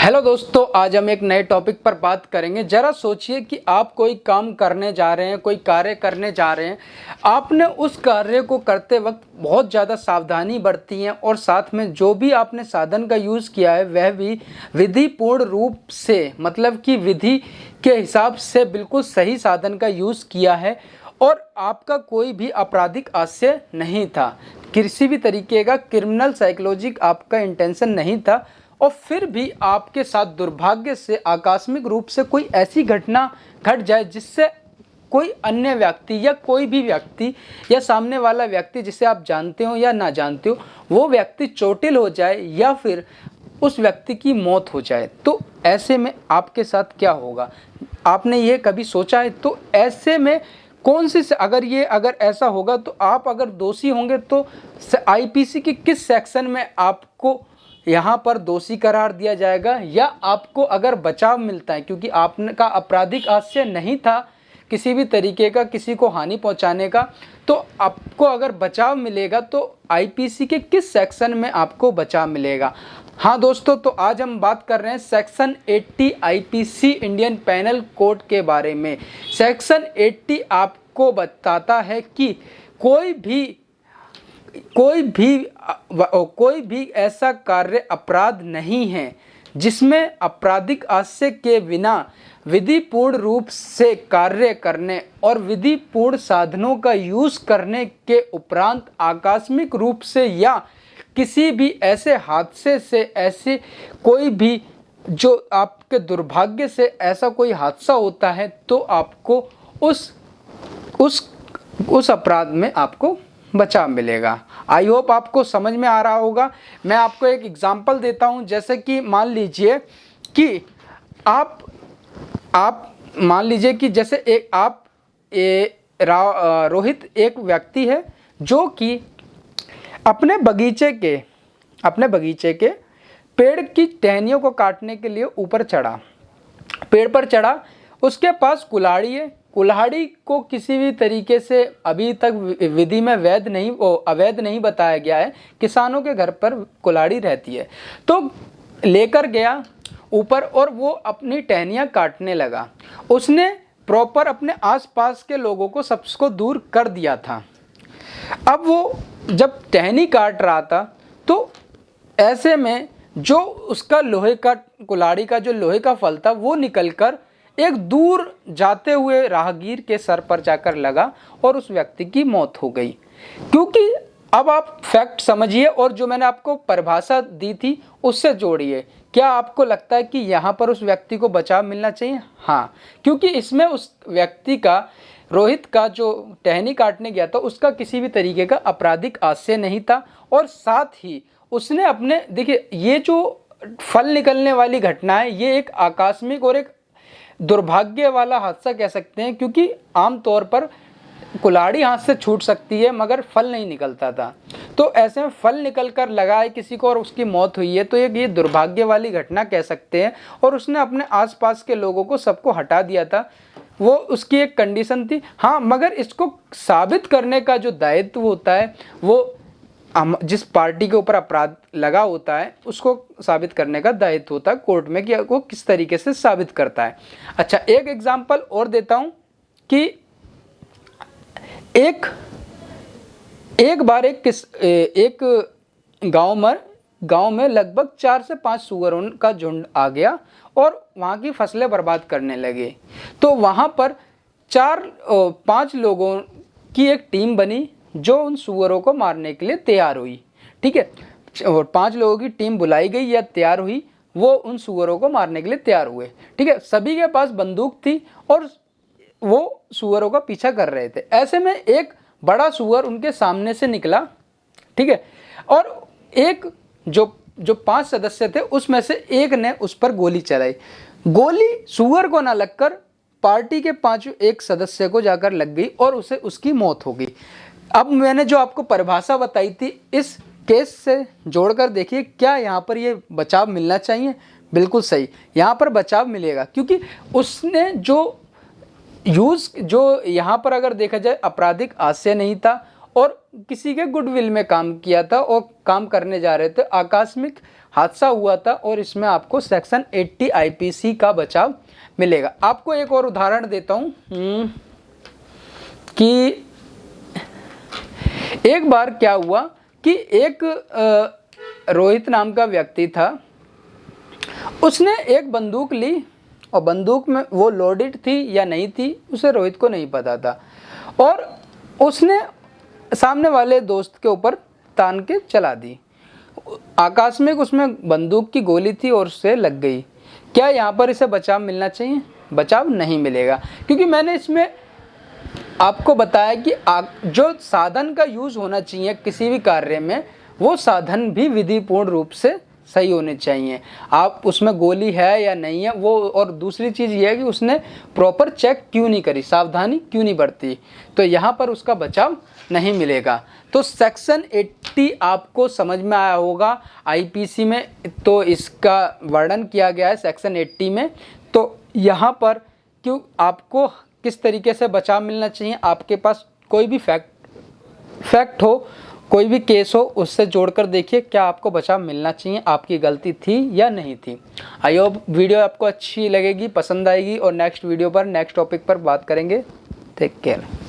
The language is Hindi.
हेलो दोस्तों, आज हम एक नए टॉपिक पर बात करेंगे। ज़रा सोचिए कि आप कोई काम करने जा रहे हैं, कोई कार्य करने जा रहे हैं। आपने उस कार्य को करते वक्त बहुत ज़्यादा सावधानी बरती है और साथ में जो भी आपने साधन का यूज़ किया है वह भी विधिपूर्ण रूप से, मतलब कि विधि के हिसाब से बिल्कुल सही साधन का यूज़ किया है और आपका कोई भी आपराधिक आशय नहीं था, किसी भी तरीके का क्रिमिनल साइकोलॉजिक आपका इंटेंशन नहीं था। और फिर भी आपके साथ दुर्भाग्य से आकस्मिक रूप से कोई ऐसी घटना घट जाए जिससे कोई अन्य व्यक्ति या कोई भी व्यक्ति या सामने वाला व्यक्ति जिसे आप जानते हो या ना जानते हो वो व्यक्ति चोटिल हो जाए या फिर उस व्यक्ति की मौत हो जाए, तो ऐसे में आपके साथ क्या होगा? आपने ये कभी सोचा है? तो ऐसे में कौन सी अगर ऐसा होगा तो आप अगर दोषी होंगे तो आईपीसी के किस सेक्शन में आपको यहाँ पर दोषी करार दिया जाएगा, या आपको अगर बचाव मिलता है क्योंकि आपका आपराधिक आशय नहीं था किसी भी तरीके का किसी को हानि पहुँचाने का, तो आपको अगर बचाव मिलेगा तो आईपीसी के किस सेक्शन में आपको बचाव मिलेगा? हाँ दोस्तों, तो आज हम बात कर रहे हैं section 80 IPC Indian penal code के बारे में। सेक्शन 80 आपको बताता है कि कोई भी ऐसा कार्य अपराध नहीं है जिसमें आपराधिक आशय के बिना विधिपूर्ण रूप से कार्य करने और विधिपूर्ण साधनों का यूज करने के उपरांत आकस्मिक रूप से या किसी भी ऐसे हादसे से, ऐसे कोई भी जो आपके दुर्भाग्य से ऐसा कोई हादसा होता है तो आपको उस अपराध में आपको बचाव मिलेगा। आई होप आपको समझ में आ रहा होगा। मैं आपको एक एग्जांपल देता हूं, जैसे कि मान लीजिए कि आप मान लीजिए कि जैसे रोहित एक व्यक्ति है जो कि अपने बगीचे के पेड़ की टहनियों को काटने के लिए ऊपर चढ़ा, पेड़ पर चढ़ा। उसके पास कुल्हाड़ी है। कुल्हाड़ी को किसी भी तरीके से अभी तक विधि में अवैध नहीं बताया गया है। किसानों के घर पर कुल्हाड़ी रहती है, तो लेकर गया ऊपर और वो अपनी टहनियाँ काटने लगा। उसने प्रॉपर अपने आसपास के लोगों को सबको दूर कर दिया था। अब वो जब टहनी काट रहा था तो ऐसे में जो उसका कुल्हाड़ी का जो लोहे का फल था वो निकलकर एक दूर जाते हुए राहगीर के सर पर जाकर लगा और उस व्यक्ति की मौत हो गई। क्योंकि अब आप फैक्ट समझिए और जो मैंने आपको परिभाषा दी थी उससे जोड़िए। क्या आपको लगता है कि यहाँ पर उस व्यक्ति को बचाव मिलना चाहिए? हाँ, क्योंकि इसमें उस व्यक्ति का, रोहित का, जो टहनी काटने गया था उसका किसी भी तरीके का आपराधिक आशय नहीं था। और साथ ही उसने देखिए, ये जो फल निकलने वाली घटना है ये एक आकस्मिक और एक दुर्भाग्य वाला हादसा कह सकते हैं, क्योंकि आमतौर पर कुल्हाड़ी हाथ से छूट सकती है मगर फल नहीं निकलता था। तो ऐसे में फल निकल कर लगा है किसी को और उसकी मौत हुई है, तो ये दुर्भाग्य वाली घटना कह सकते हैं। और उसने अपने आसपास के लोगों को सबको हटा दिया था, वो उसकी एक कंडीशन थी। हाँ, मगर इसको साबित करने का जो दायित्व होता है वो जिस पार्टी के ऊपर अपराध लगा होता है उसको साबित करने का दायित्व होता है कोर्ट में कि वो किस तरीके से साबित करता है। अच्छा, एक एग्जांपल और देता हूं कि एक बार एक गांव में लगभग 4 से 5 सुअरों का झुंड आ गया और वहां की फसलें बर्बाद करने लगे। तो वहां पर 4-5 लोगों की एक टीम बनी जो उन सुअरों को मारने के लिए तैयार हुई। ठीक है, और 5 लोगों की टीम बुलाई गई या तैयार हुई, वो उन सुअरों को मारने के लिए तैयार हुए। ठीक है, सभी के पास बंदूक थी और वो सुअरों का पीछा कर रहे थे। ऐसे में एक बड़ा सुअर उनके सामने से निकला। ठीक है, और एक जो 5 सदस्य थे उसमें से एक ने उस पर गोली चलाई। गोली सुअर को ना लगकर पार्टी के 5 एक सदस्य को जाकर लग गई और उसकी मौत हो गई। अब मैंने जो आपको परिभाषा बताई थी इस केस से जोड़कर देखिए, क्या यहाँ पर ये बचाव मिलना चाहिए? बिल्कुल सही, यहाँ पर बचाव मिलेगा, क्योंकि उसने जो यहाँ पर अगर देखा जाए आपराधिक आशय नहीं था और किसी के गुडविल में काम किया था और काम करने जा रहे थे। आकस्मिक हादसा हुआ था और इसमें आपको सेक्शन 80 आईपीसी का बचाव मिलेगा। आपको एक और उदाहरण देता हूँ कि एक बार क्या हुआ कि एक रोहित नाम का व्यक्ति था, उसने एक बंदूक ली और बंदूक में वो लोडेड थी या नहीं थी उसे रोहित को नहीं पता था, और उसने सामने वाले दोस्त के ऊपर तान के चला दी। आकस्मिक उसमें बंदूक की गोली थी और उससे लग गई। क्या यहाँ पर इसे बचाव मिलना चाहिए? बचाव नहीं मिलेगा, क्योंकि मैंने इसमें आपको बताया कि जो साधन का यूज़ होना चाहिए किसी भी कार्य में, वो साधन भी विधिपूर्ण रूप से सही होने चाहिए। आप उसमें गोली है या नहीं है वो, और दूसरी चीज़ ये है कि उसने प्रॉपर चेक क्यों नहीं करी, सावधानी क्यों नहीं बरती, तो यहाँ पर उसका बचाव नहीं मिलेगा। तो सेक्शन 80 आपको समझ में आया होगा। आईपीसी में तो इसका वर्णन किया गया है सेक्शन 80 में। तो यहाँ पर क्यों आपको किस तरीके से बचाव मिलना चाहिए, आपके पास कोई भी फैक्ट हो, कोई भी केस हो, उससे जोड़कर देखिए क्या आपको बचाव मिलना चाहिए, आपकी गलती थी या नहीं थी। आई होप वीडियो आपको अच्छी लगेगी, पसंद आएगी, और नेक्स्ट वीडियो पर नेक्स्ट टॉपिक पर बात करेंगे। Take care.